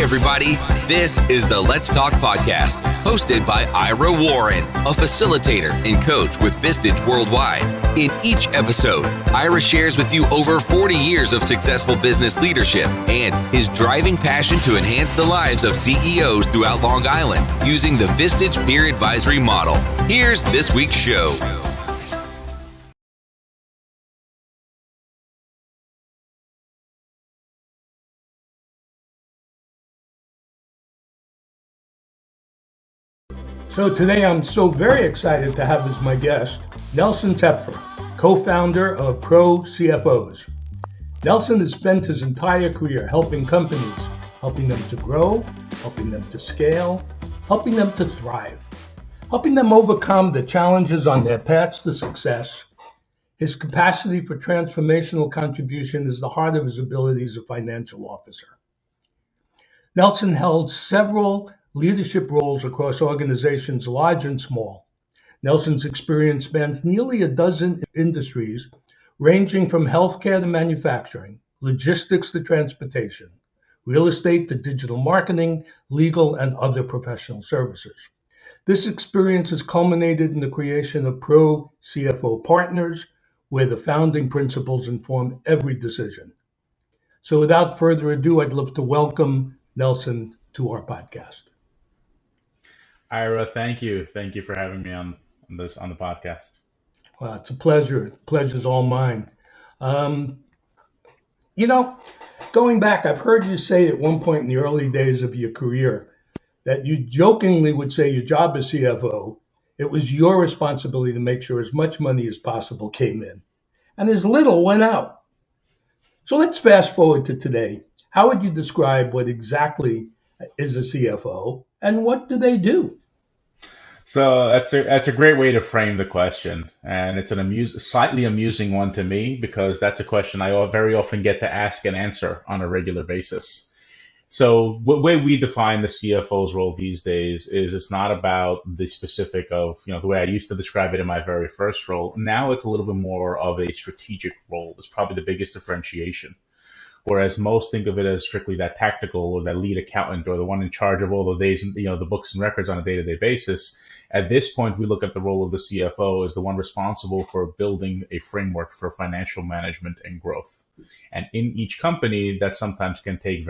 everybody. This is the Let's Talk podcast, hosted by Ira Warren, a facilitator and coach with Vistage Worldwide. In each episode, Ira shares with you over 40 years of successful business leadership and his driving passion to enhance the lives of CEOs throughout Long Island using the Vistage Peer Advisory model. Here's this week's show. So today I'm so very excited to have as my guest Nelson Tepfer, co-founder of ProCFOs. Nelson has spent his entire career helping companies, helping them to grow, helping them to scale, helping them to thrive, helping them overcome the challenges on their paths to success. His capacity for transformational contribution is the heart of his ability as a financial officer. Nelson held several leadership roles across organizations large and small. Nelson's experience spans nearly a dozen industries, ranging from healthcare to manufacturing, logistics to transportation, real estate to digital marketing, legal, and other professional services. This experience has culminated in the creation of ProCFO Partners, where the founding principles inform every decision. So without further ado, I'd love to welcome Nelson to our podcast. Ira, thank you. Thank you for having me on the podcast. Well, it's a pleasure. Pleasure's all mine. Going back, I've heard you say at one point in the early days of your career that you jokingly would say your job as CFO, it was your responsibility to make sure as much money as possible came in and as little went out. So let's fast forward to today. How would you describe what exactly is a CFO and what do they do? So that's a great way to frame the question, and it's slightly amusing one to me because that's a question I very often get to ask and answer on a regular basis. So the way we define the CFO's role these days is it's not about the specific of, the way I used to describe it in my very first role. Now it's a little bit more of a strategic role. It's probably the biggest differentiation. Whereas most think of it as strictly that tactical or that lead accountant or the one in charge of all the days, the books and records on a day-to-day basis. At this point, we look at the role of the CFO as the one responsible for building a framework for financial management and growth. And in each company, that sometimes can take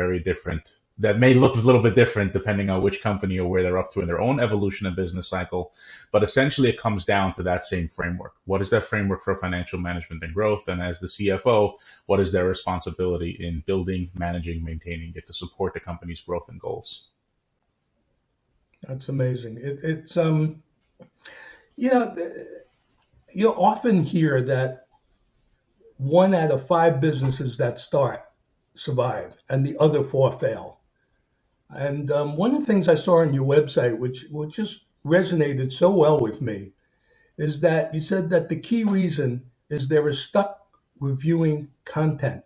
that may look a little bit different depending on which company or where they're up to in their own evolution and business cycle. But essentially, it comes down to that same framework. What is that framework for financial management and growth? And as the CFO, what is their responsibility in building, managing, maintaining it to support the company's growth and goals? That's amazing. You often hear that 1 out of 5 businesses that start survive and the other 4 fail. And one of the things I saw on your website, which just resonated so well with me, is that you said that the key reason is they were stuck reviewing content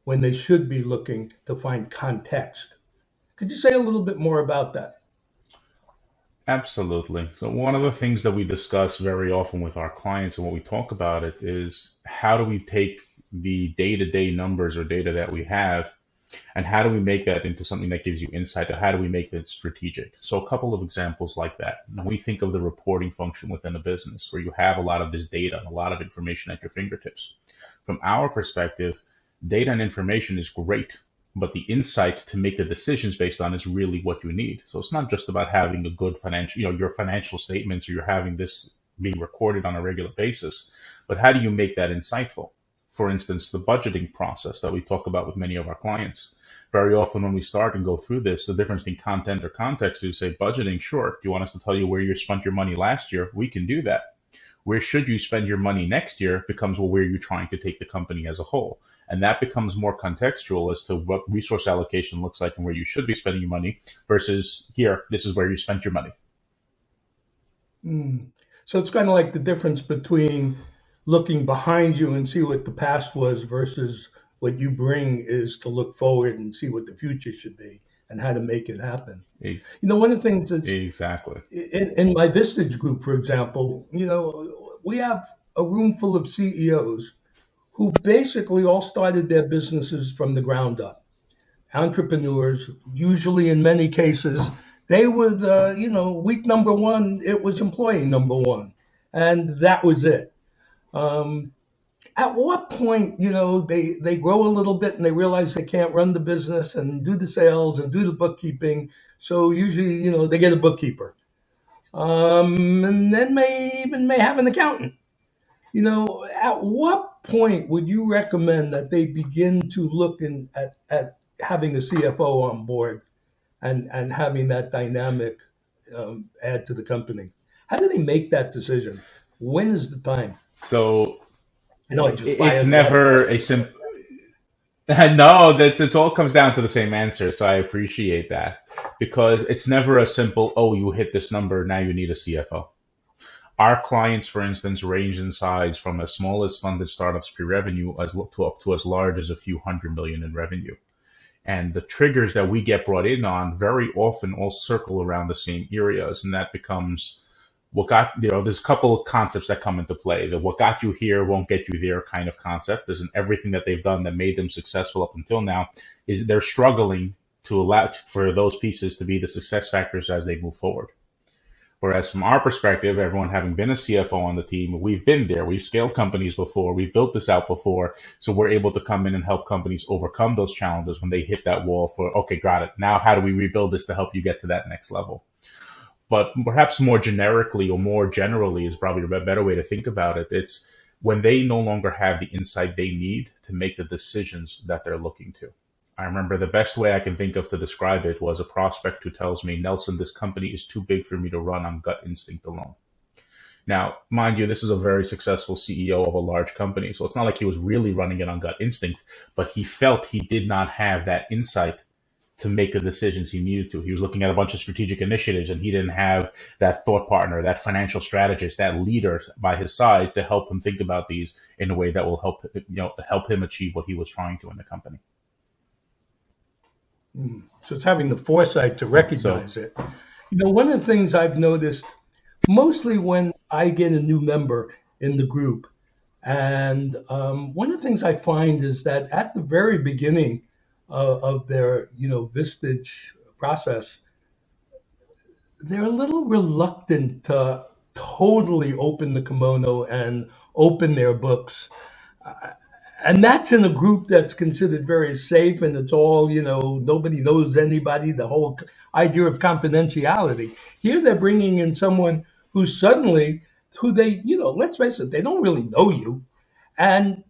when they should be looking to find context. Could you say a little bit more about that? Absolutely. So one of the things that we discuss very often with our clients and what we talk about it is how do we take the day-to-day numbers or data that we have and how do we make that into something that gives you insight, or how do we make it strategic? So a couple of examples like that. When we think of the reporting function within a business where you have a lot of this data and a lot of information at your fingertips. From our perspective, data and information is great, but the insight to make the decisions based on is really what you need. So it's not just about having a good your financial statements or you're having this being recorded on a regular basis, but how do you make that insightful? For instance, the budgeting process that we talk about with many of our clients. Very often when we start and go through this, the difference in content or context is say budgeting, sure. Do you want us to tell you where you spent your money last year? We can do that. Where should you spend your money next year becomes, well, where you're trying to take the company as a whole. And that becomes more contextual as to what resource allocation looks like and where you should be spending your money versus here, this is where you spent your money. So it's kind of like the difference between looking behind you and see what the past was versus what you bring is to look forward and see what the future should be and how to make it happen. One of the things is exactly in my Vistage group, for example, we have a room full of CEOs who basically all started their businesses from the ground up. entrepreneurs, usually in many cases, they would, week number one, it was employee number one, and that was it. Um, at what point, they grow a little bit and they realize they can't run the business and do the sales and do the bookkeeping. So usually, they get a bookkeeper, and then may have an accountant. At what point would you recommend that they begin to look at having a CFO on board and having that dynamic add to the company? How do they make that decision? When is the time? So I know I just it's fired a lot of never a questions. simple. No, that's it all comes down to the same answer. So I appreciate that because it's never a simple, oh, you hit this number, now you need a CFO. Our clients, for instance, range in size from as small as funded startups pre-revenue to up to as large as a few hundred million in revenue. And the triggers that we get brought in on very often all circle around the same areas, and that becomes there's a couple of concepts that come into play. The what got you here won't get you there kind of concept. There's everything that they've done that made them successful up until now is they're struggling to allow for those pieces to be the success factors as they move forward. Whereas from our perspective, everyone having been a CFO on the team, we've been there. We've scaled companies before. We've built this out before. So we're able to come in and help companies overcome those challenges when they hit that wall for, okay, got it. Now, how do we rebuild this to help you get to that next level? But perhaps more generically or more generally is probably a better way to think about it. It's when they no longer have the insight they need to make the decisions that they're looking to. I remember the best way I can think of to describe it was a prospect who tells me, Nelson, this company is too big for me to run on gut instinct alone. Now, mind you, this is a very successful CEO of a large company, so it's not like he was really running it on gut instinct, but he felt he did not have that insight to make the decisions he needed to. He was looking at a bunch of strategic initiatives and he didn't have that thought partner, that financial strategist, that leader by his side to help him think about these in a way that will help him achieve what he was trying to in the company. So it's having the foresight to So recognize it. One of the things I've noticed, mostly when I get a new member in the group, and one of the things I find is that at the very beginning of their, Vistage process, they're a little reluctant to totally open the kimono and open their books. And that's in a group that's considered very safe and it's all, nobody knows anybody, the whole idea of confidentiality. Here they're bringing in someone who they, let's face it, they don't really know you. And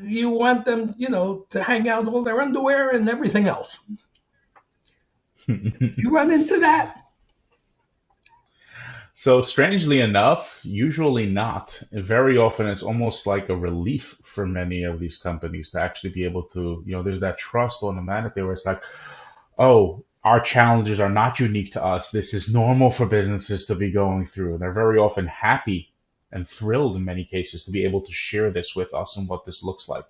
you want them, to hang out all their underwear and everything else. You run into that? So strangely enough, usually not. Very often it's almost like a relief for many of these companies to actually be able to, there's that trust automatically where it's like, oh, our challenges are not unique to us. This is normal for businesses to be going through. And they're very often happy and thrilled in many cases to be able to share this with us and what this looks like.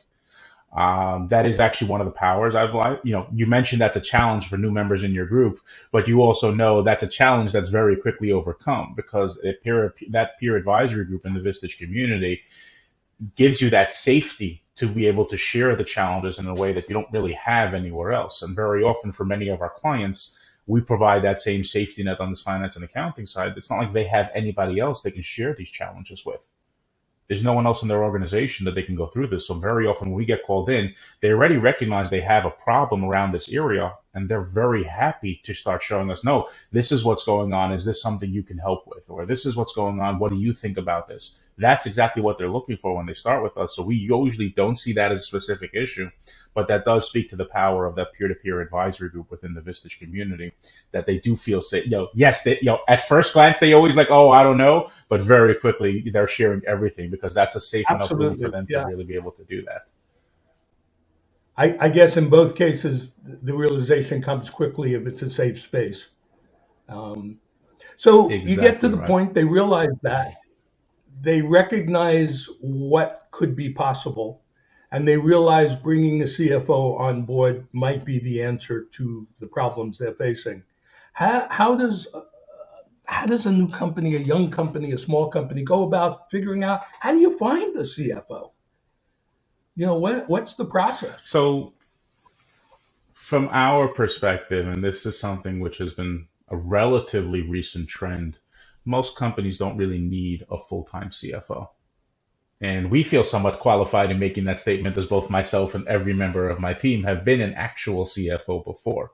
That is actually one of the powers I've liked. You mentioned that's a challenge for new members in your group, but you also know that's a challenge that's very quickly overcome because that peer advisory group in the Vistage community gives you that safety to be able to share the challenges in a way that you don't really have anywhere else. And very often for many of our clients, we provide that same safety net on this finance and accounting side. It's not like they have anybody else they can share these challenges with. There's no one else in their organization that they can go through this. So very often when we get called in, they already recognize they have a problem around this area and they're very happy to start showing us, no, this is what's going on. Is this something you can help with? Or this is what's going on. What do you think about this? That's exactly what they're looking for when they start with us. So we usually don't see that as a specific issue, but that does speak to the power of that peer-to-peer advisory group within the Vistage community, that they do feel safe. Yes, at first glance, they always like, oh, I don't know, but very quickly they're sharing everything because that's a safe enough room for them to really be able to do that. I guess in both cases, the realization comes quickly if it's a safe space. So you get to the point, they realize that, they recognize what could be possible, and they realize bringing a CFO on board might be the answer to the problems they're facing. How does a new company, a young company, a small company go about figuring out how do you find a CFO? What's the process? So From our perspective, and this is something which has been a relatively recent trend, most companies don't really need a full-time CFO. And we feel somewhat qualified in making that statement, as both myself and every member of my team have been an actual CFO before.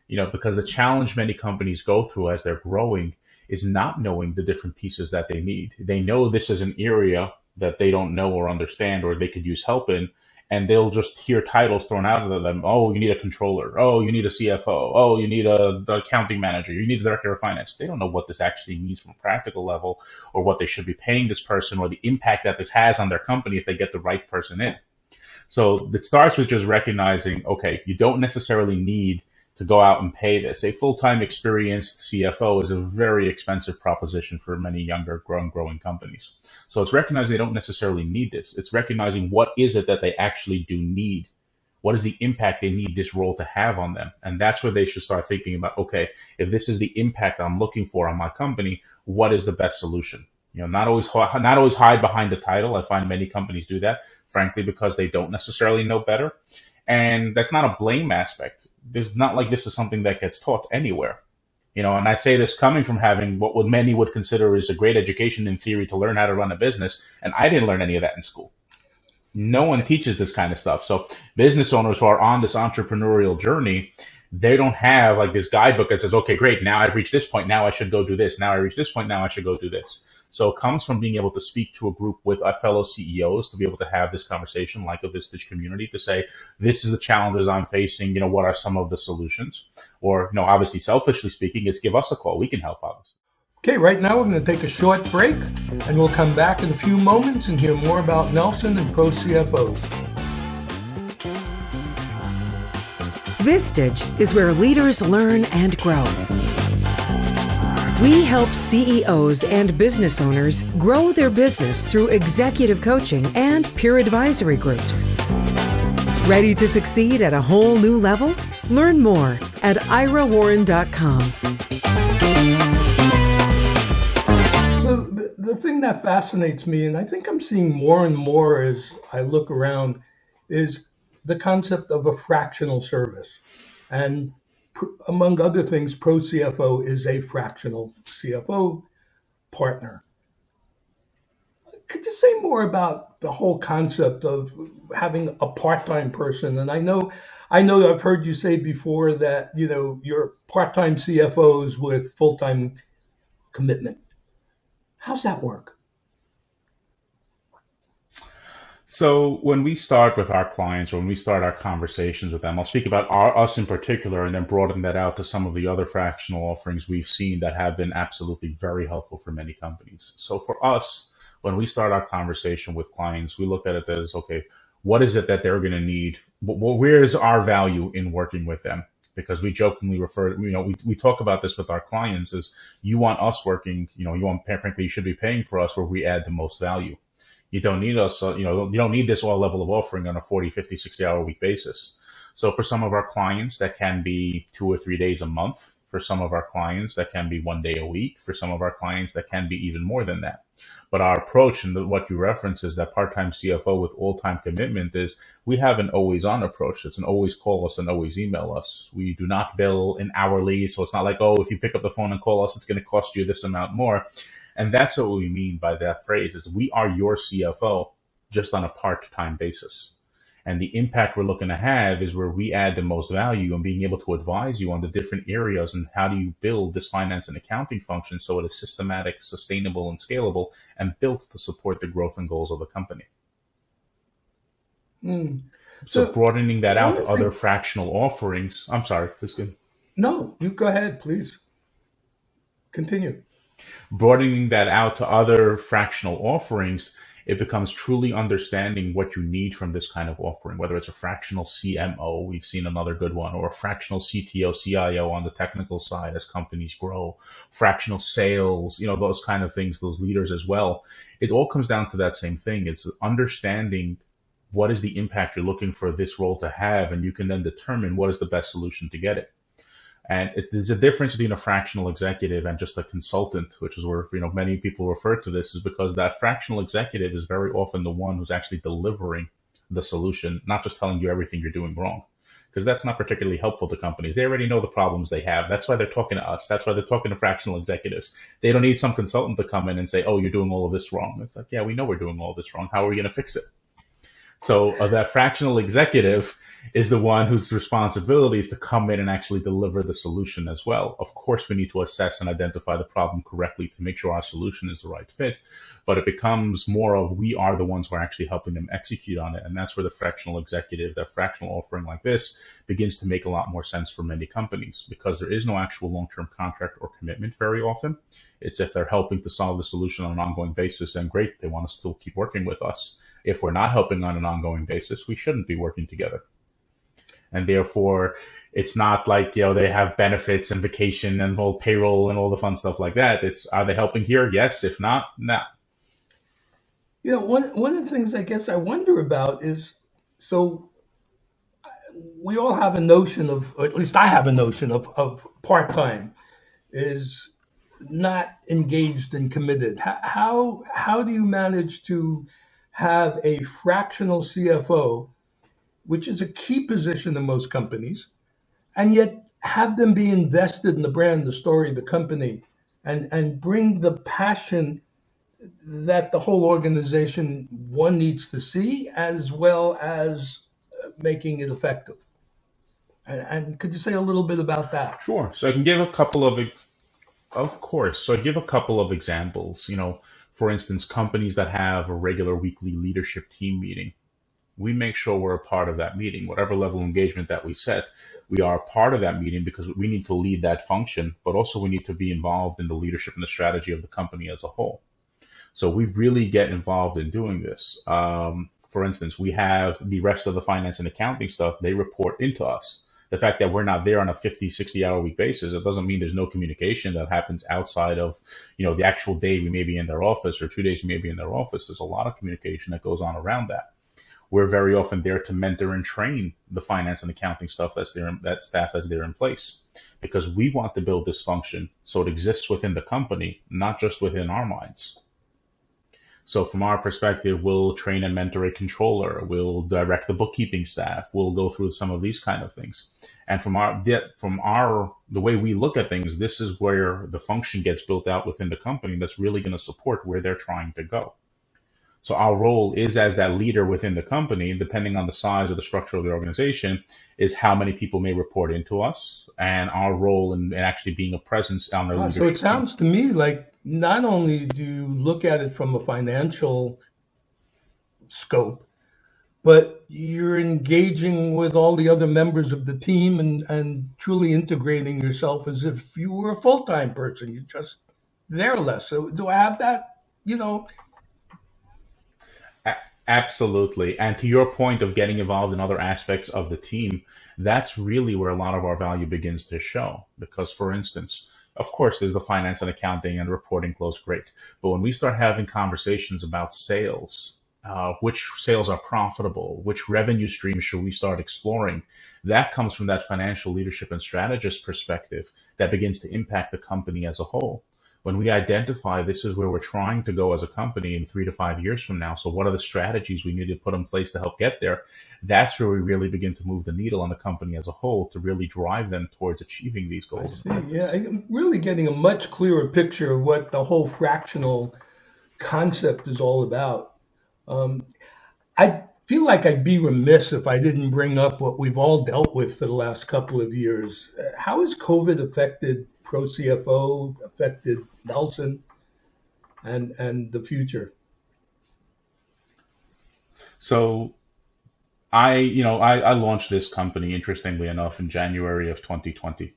Because the challenge many companies go through as they're growing is not knowing the different pieces that they need. They know this is an area that they don't know or understand or they could use help in, and they'll just hear titles thrown out of them. Oh, you need a controller. Oh, you need a CFO. Oh, you need the accounting manager. You need a director of finance. They don't know what this actually means from a practical level, or what they should be paying this person, or the impact that this has on their company if they get the right person in. So it starts with just recognizing, okay, you don't necessarily need to go out and pay this. A full-time experienced CFO is a very expensive proposition for many younger growing companies. So it's recognizing they don't necessarily need this. It's recognizing what is it that they actually do need. What is the impact they need this role to have on them? And that's where they should start thinking about, okay, if this is the impact I'm looking for on my company, what is the best solution? Not always hide behind the title. I find many companies do that, frankly, because they don't necessarily know better. And that's not a blame aspect. There's not like this is something that gets taught anywhere. And I say this coming from having what many would consider is a great education in theory to learn how to run a business. And I didn't learn any of that in school. No one teaches this kind of stuff. So business owners who are on this entrepreneurial journey, they don't have like this guidebook that says, okay, great, now I've reached this point, now I should go do this. Now I reached this point, now I should go do this. So it comes from being able to speak to a group with our fellow CEOs to be able to have this conversation like a Vistage community to say, this is the challenges I'm facing, what are some of the solutions? Or, obviously selfishly speaking, it's give us a call. We can help out. Okay, right now we're going to take a short break, and we'll come back in a few moments and hear more about Nelson and ProCFOs. Vistage is where leaders learn and grow. We help CEOs and business owners grow their business through executive coaching and peer advisory groups. Ready to succeed at a whole new level? Learn more at irawarren.com. So the thing that fascinates me, and I think I'm seeing more and more as I look around, is the concept of a fractional service. And among other things, ProCFO is a fractional CFO partner. Could you say more about the whole concept of having a part-time person? And I know I've heard you say before that, you're part-time CFOs with full-time commitment. How's that work? So when we start with our clients, or when we start our conversations with them, I'll speak about us in particular and then broaden that out to some of the other fractional offerings we've seen that have been absolutely very helpful for many companies. So for us, when we start our conversation with clients, we look at it as, okay, what is it that they're going to need? Where is our value in working with them? Because we jokingly refer, we talk about this with our clients is you want us working, frankly, you should be paying for us where we add the most value. You don't need us, you don't need this all level of offering on a 40, 50, 60 hour a week basis. So for some of our clients, that can be 2 or 3 days a month. For some of our clients, that can be 1 day a week. For some of our clients, that can be even more than that. But our approach and what you reference is that part-time CFO with all-time commitment is we have an always-on approach. It's an always call us and always email us. We do not bill an hourly. So it's not like, oh, if you pick up the phone and call us, it's going to cost you this amount more. And that's what we mean by that phrase is we are your CFO just on a part-time basis. And the impact we're looking to have is where we add the most value and being able to advise you on the different areas and how do you build this finance and accounting function so it is systematic, sustainable, and scalable and built to support the growth and goals of the company. So broadening that out to other fractional offerings. I'm sorry, please go. No, you go ahead, please. Continue. Broadening that out to other fractional offerings, it becomes truly understanding what you need from this kind of offering, whether it's a fractional CMO, we've seen another good one, or a fractional CTO, CIO on the technical side as companies grow, fractional sales, those kind of things, those leaders as well. It all comes down to that same thing. It's understanding what is the impact you're looking for this role to have, and you can then determine what is the best solution to get it. And there's a difference between a fractional executive and just a consultant, which is where many people refer to this, is because that fractional executive is very often the one who's actually delivering the solution, not just telling you everything you're doing wrong. because that's not particularly helpful to companies. They already know the problems they have. That's why they're talking to us. That's why they're talking to fractional executives. They don't need some consultant to come in and say, oh, you're doing all of this wrong. It's like, yeah, we know we're doing all this wrong. How are we going to fix it? So that fractional executive is the one whose responsibility is to come in and actually deliver the solution as well. Of course, we need to assess and identify the problem correctly to make sure our solution is the right fit, but it becomes more of we are the ones who are actually helping them execute on it. And that's where the fractional executive, that fractional offering like this begins to make a lot more sense for many companies, because there is no actual long-term contract or commitment very often. It's if they're helping to solve the solution on an ongoing basis, then great, they want to still keep working with us. If we're not helping on an ongoing basis, we shouldn't be working together. And therefore, it's not like, they have benefits and vacation and whole payroll and all the fun stuff like that. It's, are they helping here? Yes. If not, no. One of the things I guess I wonder about is, so we all have a notion of, or at least I have a notion of part-time is not engaged and committed. How do you manage to have a fractional CFO, which is a key position in most companies, and yet have them be invested in the brand, the story, the company, and bring the passion that the whole organization one needs to see, as well as making it effective? And could you say a little bit about that? Sure. So I can give a couple of, of course. So I give a couple of examples. For instance, companies that have a regular weekly leadership team meeting, we make sure we're a part of that meeting. Whatever level of engagement that we set, we are a part of that meeting because we need to lead that function, but also we need to be involved in the leadership and the strategy of the company as a whole. So we really get involved in doing this. For instance, we have the rest of the finance and accounting stuff. They report into us. The fact that we're not there on a 50, 60-hour week basis, it doesn't mean there's no communication that happens outside of, the actual day we may be in their office or 2 days we may be in their office. There's a lot of communication that goes on around that. We're very often there to mentor and train the finance and accounting stuff that staff that's there in place, because we want to build this function so it exists within the company, not just within our minds. So from our perspective, we'll train and mentor a controller, we'll direct the bookkeeping staff, we'll go through some of these kind of things. And the way we look at things, this is where the function gets built out within the company that's really going to support where they're trying to go. So our role is as that leader within the company, depending on the size or the structure of the organization, is how many people may report into us, and our role in actually being a presence on their leadership. So it sounds to me like not only do you look at it from a financial scope, but you're engaging with all the other members of the team and truly integrating yourself as if you were a full-time person. You're just there less. So do I have that, Absolutely. And to your point of getting involved in other aspects of the team, that's really where a lot of our value begins to show. Because, for instance, of course, there's the finance and accounting and reporting flows, great. But when we start having conversations about sales, which sales are profitable, which revenue streams should we start exploring, that comes from that financial leadership and strategist perspective that begins to impact the company as a whole. When we identify this is where we're trying to go as a company in 3 to 5 years from now, so what are the strategies we need to put in place to help get there? That's where we really begin to move the needle on the company as a whole to really drive them towards achieving these goals. I see. Yeah, I'm really getting a much clearer picture of what the whole fractional concept is all about. I feel like I'd be remiss if I didn't bring up what we've all dealt with for the last couple of years. How has COVID affected ProCFO, affected Nelson, and the future? So I launched this company, interestingly enough, in January of 2020.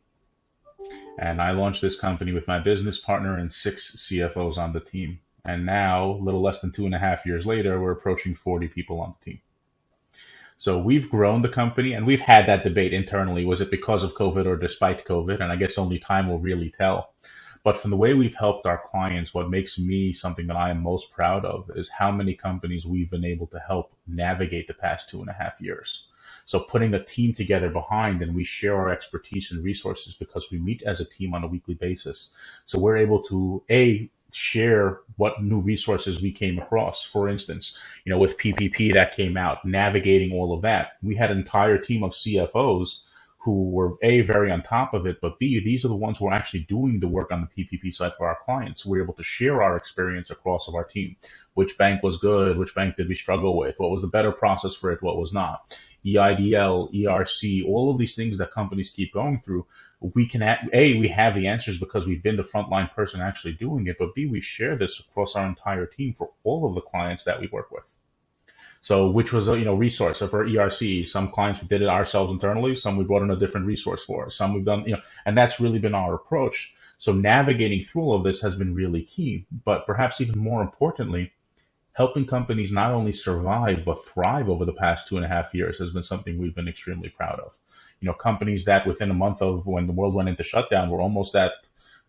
And I launched this company with my business partner and 6 CFOs on the team. And now, a little less than 2.5 years later, we're approaching 40 people on the team. So we've grown the company, and we've had that debate internally. Was it because of COVID or despite COVID? And I guess only time will really tell. But from the way we've helped our clients, what makes me something that I am most proud of is how many companies we've been able to help navigate the past 2.5 years. So putting a team together behind, and we share our expertise and resources because we meet as a team on a weekly basis. So we're able to, share what new resources we came across. For instance, with PPP that came out, navigating all of that, we had an entire team of CFOs who were A, very on top of it, but B, these are the ones who are actually doing the work on the PPP side for our clients. We're able to share our experience across of our team. Which bank was good? Which bank did we struggle with? What was the better process for it? What was not? EIDL, ERC, all of these things that companies keep going through, we can, A, we have the answers because we've been the frontline person actually doing it, but B, we share this across our entire team for all of the clients that we work with. So, which was a resource. So for ERC, some clients we did it ourselves internally, some we brought in a different resource for, some we've done, and that's really been our approach. So navigating through all of this has been really key, but perhaps even more importantly, helping companies not only survive but thrive over the past 2.5 years has been something we've been extremely proud of. Companies that within a month of when the world went into shutdown were almost at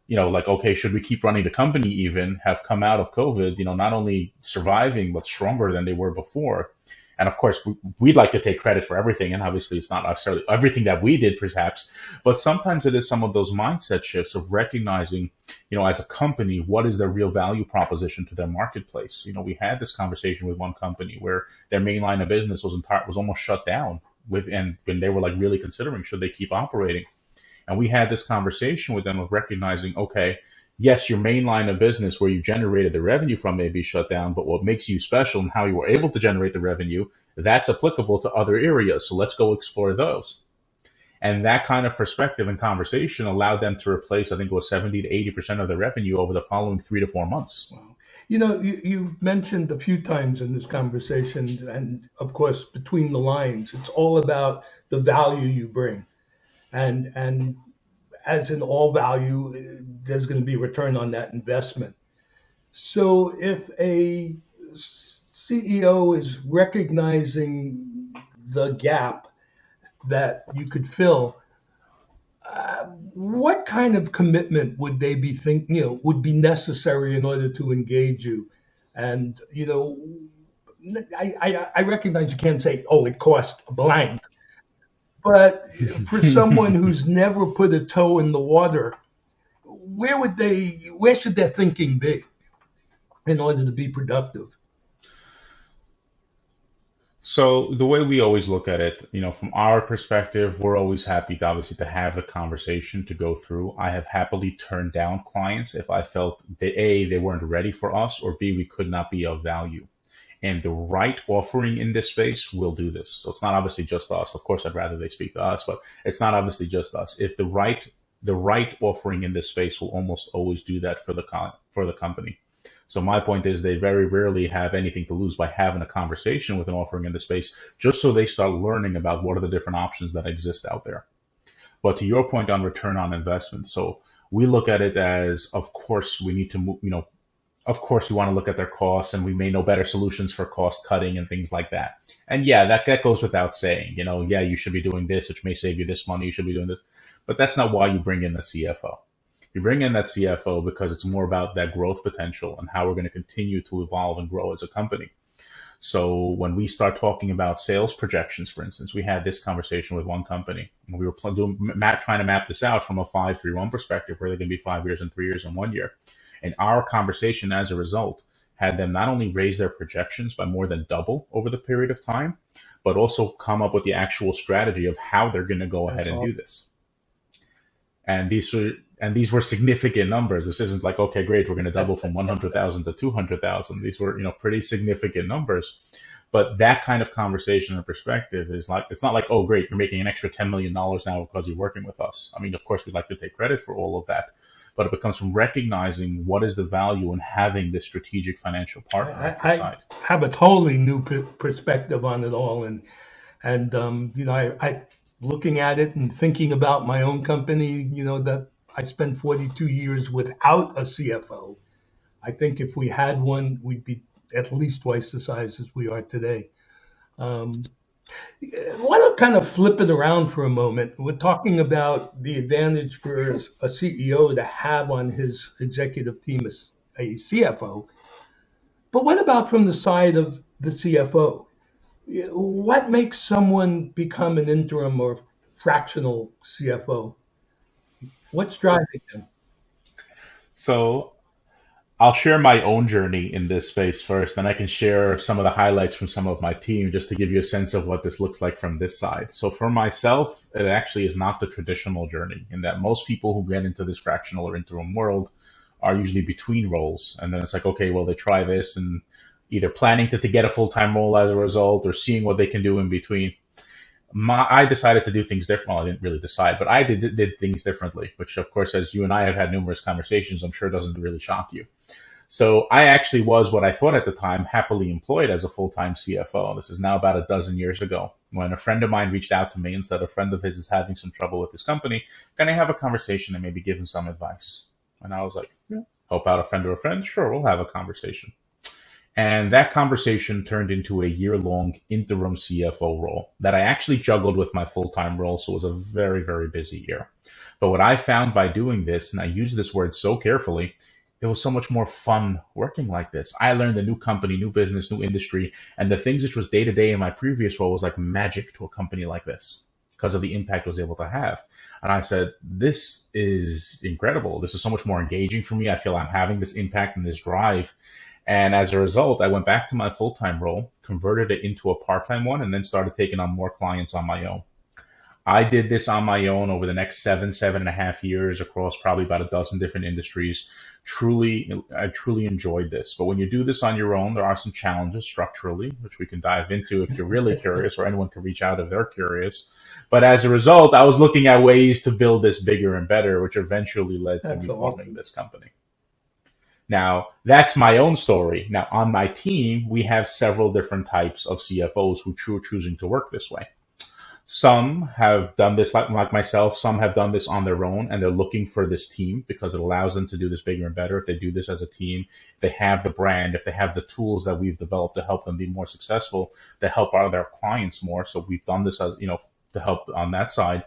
like, okay, should we keep running the company even, have come out of COVID, not only surviving, but stronger than they were before. And of course, we'd like to take credit for everything. And obviously, it's not necessarily everything that we did, perhaps, but sometimes it is some of those mindset shifts of recognizing, as a company, what is their real value proposition to their marketplace. We had this conversation with one company where their main line of business was almost shut down and when they were like really considering should they keep operating. And we had this conversation with them of recognizing, okay, yes, your main line of business where you generated the revenue from may be shut down, but what makes you special and how you were able to generate the revenue, that's applicable to other areas. So let's go explore those. And that kind of perspective and conversation allowed them to replace, I think it was 70 to 80% of their revenue over the following 3 to 4 months. Wow. You've mentioned a few times in this conversation, and of course, between the lines, it's all about the value you bring. And as in all value, there's going to be return on that investment. So if a CEO is recognizing the gap that you could fill, what kind of commitment would they be would be necessary in order to engage you? And I recognize you can't say, oh, it cost a blank. But for someone who's never put a toe in the water, where should their thinking be in order to be productive? So the way we always look at it, from our perspective, we're always happy to obviously to have the conversation to go through. I have happily turned down clients if I felt that A, they weren't ready for us, or B, we could not be of value. And the right offering in this space will do this. So it's not obviously just us. Of course, I'd rather they speak to us, but it's not obviously just us. If the right offering in this space will almost always do that for the company. So my point is they very rarely have anything to lose by having a conversation with an offering in the space, just so they start learning about what are the different options that exist out there. But to your point on return on investment, so we look at it as, of course, we need to move, of course, we want to look at their costs and we may know better solutions for cost cutting and things like that. And yeah, that goes without saying, yeah, you should be doing this, which may save you this money, you should be doing this. But that's not why you bring in the CFO. You bring in that CFO because it's more about that growth potential and how we're going to continue to evolve and grow as a company. So when we start talking about sales projections, for instance, we had this conversation with one company. And we were trying to map this out from a 5-3-1 perspective, where they're going to be 5 years and 3 years and 1 year. And our conversation as a result had them not only raise their projections by more than double over the period of time, but also come up with the actual strategy of how they're going to go ahead and do this. And these were significant numbers. This isn't like, okay, great, we're going to double from 100,000 to 200,000. These were, pretty significant numbers. But that kind of conversation and perspective is like, it's not like, oh, great, you're making an extra $10 million now because you're working with us. I mean, of course, we'd like to take credit for all of that. But it becomes from recognizing what is the value in having this strategic financial partner at your side. I have a totally new perspective on it all, and I looking at it and thinking about my own company, that I spent 42 years without a CFO. I think if we had one, we'd be at least twice the size as we are today. I want to kind of flip it around for a moment. We're talking about the advantage for a CEO to have on his executive team a CFO. But what about from the side of the CFO? What makes someone become an interim or fractional CFO? What's driving them? So I'll share my own journey in this space first, and I can share some of the highlights from some of my team just to give you a sense of what this looks like from this side. So for myself, it actually is not the traditional journey in that most people who get into this fractional or interim world are usually between roles. And then it's like, okay, well, they try this and either planning to get a full-time role as a result or seeing what they can do in between. I decided to do things different. Well, I didn't really decide, but I did things differently, which of course, as you and I have had numerous conversations, I'm sure doesn't really shock you. So I actually was what I thought at the time happily employed as a full-time CFO. This is now about a dozen years ago when a friend of mine reached out to me and said a friend of his is having some trouble with his company. Can I have a conversation and maybe give him some advice? And I was like, yeah, help out a friend or a friend? Sure, we'll have a conversation. And that conversation turned into a year-long interim CFO role that I actually juggled with my full-time role. So it was a very, very busy year. But what I found by doing this, and I use this word so carefully, it was so much more fun working like this. I learned a new company, new business, new industry, and the things which was day-to-day in my previous role was like magic to a company like this because of the impact I was able to have. And I said, this is incredible. This is so much more engaging for me. I feel I'm having this impact and this drive. And as a result, I went back to my full-time role, converted it into a part-time one, and then started taking on more clients on my own. I did this on my own over the next 7.5 years across probably about a dozen different industries. I truly enjoyed this. But when you do this on your own, there are some challenges structurally, which we can dive into if you're really curious, or anyone can reach out if they're curious. But as a result, I was looking at ways to build this bigger and better, which eventually led to me forming this company. Now, that's my own story. Now, on my team, we have several different types of CFOs who are choosing to work this way. Some have done this like myself. Some have done this on their own, and they're looking for this team because it allows them to do this bigger and better. If they do this as a team, if they have the brand, if they have the tools that we've developed to help them be more successful, to help out their clients more. So we've done this as, to help on that side.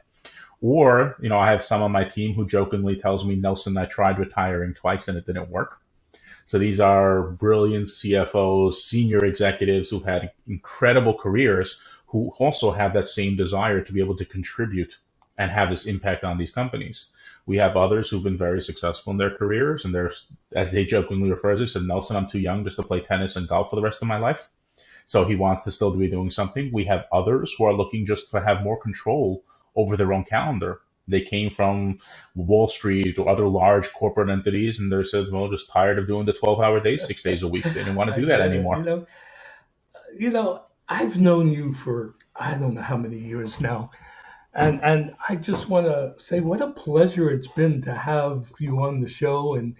Or, I have some on my team who jokingly tells me, Nelson, I tried retiring twice and it didn't work. So these are brilliant CFOs, senior executives who've had incredible careers who also have that same desire to be able to contribute and have this impact on these companies. We have others who've been very successful in their careers, and they're, as they jokingly refer to it, said, Nelson, I'm too young just to play tennis and golf for the rest of my life. So he wants to still be doing something. We have others who are looking just to have more control over their own calendar. They came from Wall Street or other large corporate entities, and they said, well, just tired of doing the 12-hour days, 6 days a week. They didn't want to do that anymore. I've known you for I don't know how many years now, and I just want to say what a pleasure it's been to have you on the show, and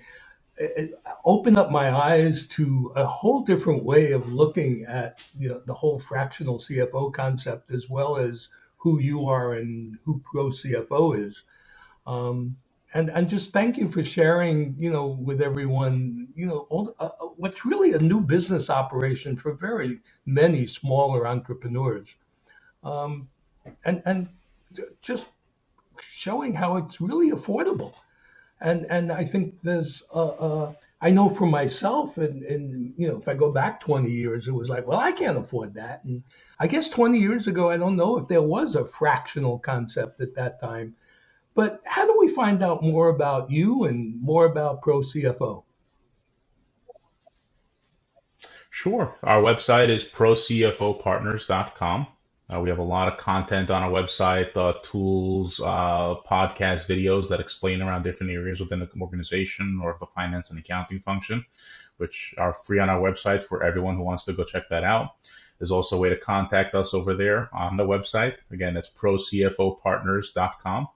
it opened up my eyes to a whole different way of looking at the whole fractional CFO concept, as well as who you are and who ProCFO is. And just thank you for sharing, with everyone, what's really a new business operation for very many smaller entrepreneurs, and just showing how it's really affordable. And I think there's, I know for myself, and if I go back 20 years, it was like, well, I can't afford that. And I guess 20 years ago, I don't know if there was a fractional concept at that time. But how do we find out more about you and more about ProCFO? Sure. Our website is ProCFOpartners.com. We have a lot of content on our website, tools, podcast videos that explain around different areas within the organization or the finance and accounting function, which are free on our website for everyone who wants to go check that out. There's also a way to contact us over there on the website. Again, that's ProCFOpartners.com.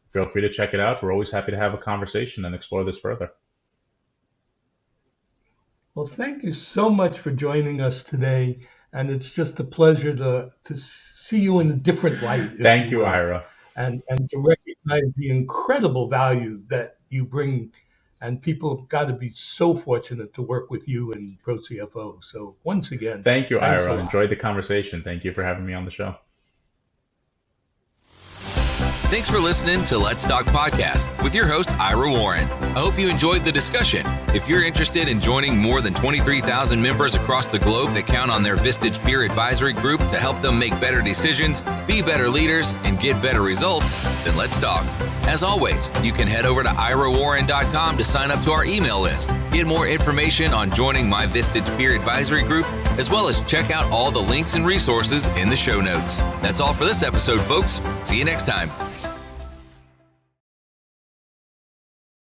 Feel free to check it out. We're always happy to have a conversation and explore this further. Well, thank you so much for joining us today. And it's just a pleasure to see you in a different light. Thank you, Ira. And to recognize the incredible value that you bring. And people have got to be so fortunate to work with you and ProCFO. So once again, thank you, Ira. Enjoyed the conversation. Thank you for having me on the show. Thanks for listening to Let's Talk Podcast with your host, Ira Warren. I hope you enjoyed the discussion. If you're interested in joining more than 23,000 members across the globe that count on their Vistage Peer Advisory Group to help them make better decisions, be better leaders, and get better results, then let's talk. As always, you can head over to irawarren.com to sign up to our email list. Get more information on joining my Vistage Peer Advisory Group, as well as check out all the links and resources in the show notes. That's all for this episode, folks. See you next time.